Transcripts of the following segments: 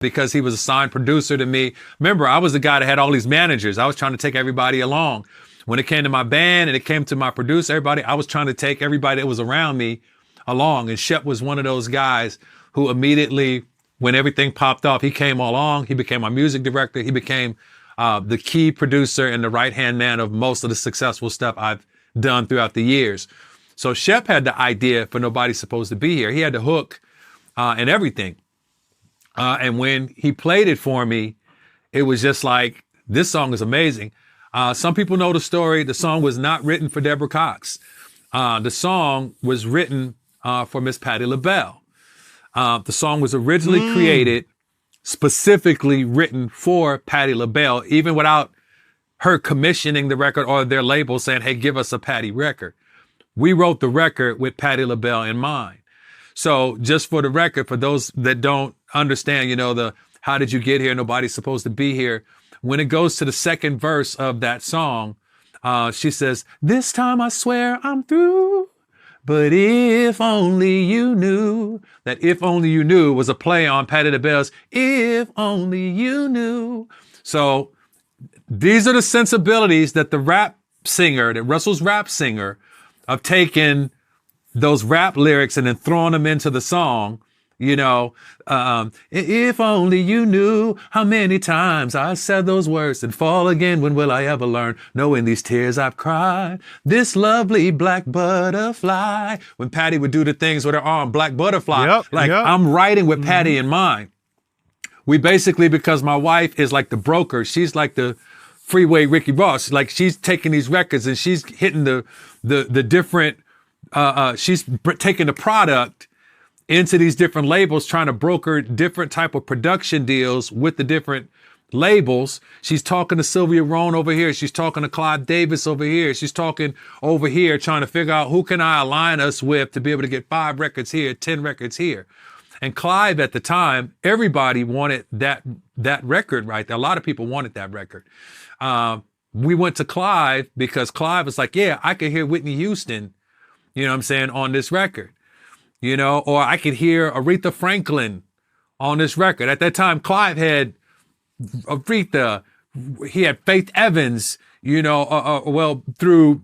because he was a signed producer to me. Remember, I was the guy that had all these managers. I was trying to take everybody along. When it came to my band and it came to my producer, everybody, I was trying to take everybody that was around me along. And Shep was one of those guys who immediately, when everything popped off, he came along. He became my music director. He became the key producer and the right-hand man of most of the successful stuff I've done throughout the years. So Shep had the idea for Nobody's Supposed to Be Here. He had the hook and everything. And when he played it for me, it was just like, this song is amazing. Some people know the story. The song was not written for Deborah Cox. The song was written for Miss Patti LaBelle. The song was originally created, specifically written for Patti LaBelle, even without her commissioning the record or their label saying, hey, give us a Patti record. We wrote the record with Patti LaBelle in mind. So just for the record, for those that don't understand, you know, the how did you get here? Nobody's supposed to be here. When it goes to the second verse of that song, she says, this time I swear I'm through. But if only you knew. That if only you knew was a play on Patti LaBelle's If Only You Knew. So these are the sensibilities that the rap singer, that Russell's rap singer, of taking those rap lyrics and then throwing them into the song. You know, if only you knew how many times I said those words and fall again. When will I ever learn? Knowing these tears I've cried, this lovely black butterfly. When Patti would do the things with her arm, black butterfly, I'm writing with Patti in mind. We basically, because my wife is like the broker, she's like the freeway Ricky Ross. Like she's taking these records and she's hitting the different, she's taking the product into these different labels, trying to broker different type of production deals with the different labels. She's talking to Sylvia Rohn over here. She's talking to Clive Davis over here. She's talking over here, trying to figure out who can I align us with to be able to get 5 records here, 10 records here. And Clive at the time, everybody wanted that record right there. A lot of people wanted that record. We went to Clive because Clive was like, yeah, I could hear Whitney Houston, you know what I'm saying, on this record. You know, or I could hear Aretha Franklin on this record. At that time, Clive had Aretha, he had Faith Evans, you know, through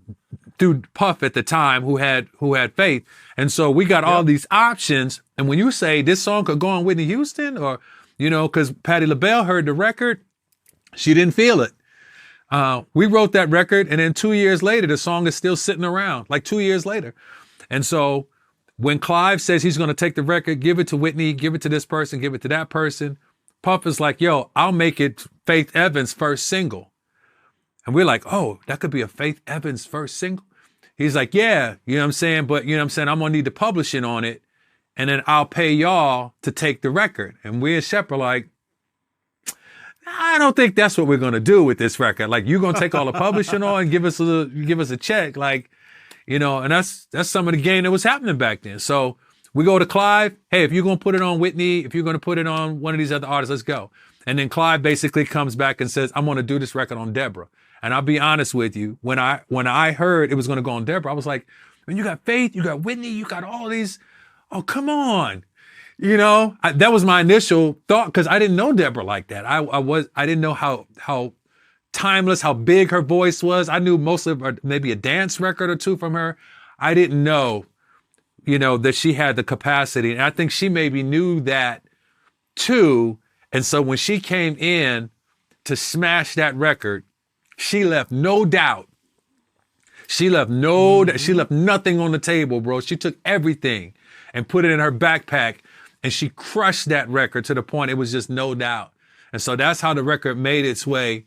Puff at the time, who had Faith. And so we got all these options. And when you say this song could go on Whitney Houston, or, you know, because Patti LaBelle heard the record, she didn't feel it. We wrote that record, and then 2 years later, the song is still sitting around, like 2 years later. And so when Clive says he's going to take the record, give it to Whitney, give it to this person, give it to that person, Puff is like, yo, I'll make it Faith Evans' first single. And we're like, oh, that could be a Faith Evans first single? He's like, yeah, you know what I'm saying? But you know what I'm saying? I'm going to need the publishing on it. And then I'll pay y'all to take the record. And we and Shep are like, I don't think that's what we're going to do with this record. Like, you're going to take all the publishing on and give us a check. Like, you know, and that's some of the game that was happening back then. So we go to Clive. Hey, if you're going to put it on Whitney, if you're going to put it on one of these other artists, let's go. And then Clive basically comes back and says, I'm going to do this record on Deborah. And I'll be honest with you, when I heard it was going to go on Deborah, I was like, man, you got Faith, you got Whitney, you got all these. Oh, come on. You know, that was my initial thought, because I didn't know Deborah like that. I didn't know how timeless, how big her voice was. I knew mostly maybe a dance record or two from her. I didn't know, you know, that she had the capacity. And I think she maybe knew that too. And so when she came in to smash that record, she left no doubt. She left she left nothing on the table, bro. She took everything and put it in her backpack, and she crushed that record to the point it was just no doubt. And so that's how the record made its way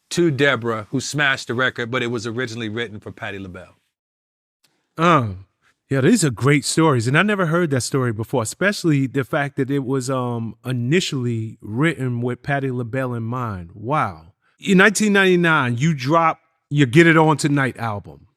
to Deborah, who smashed the record, but it was originally written for Patti LaBelle. Yeah, these are great stories. And I never heard that story before, especially the fact that it was initially written with Patti LaBelle in mind. Wow. In 1999, you dropped your Get It On Tonight album.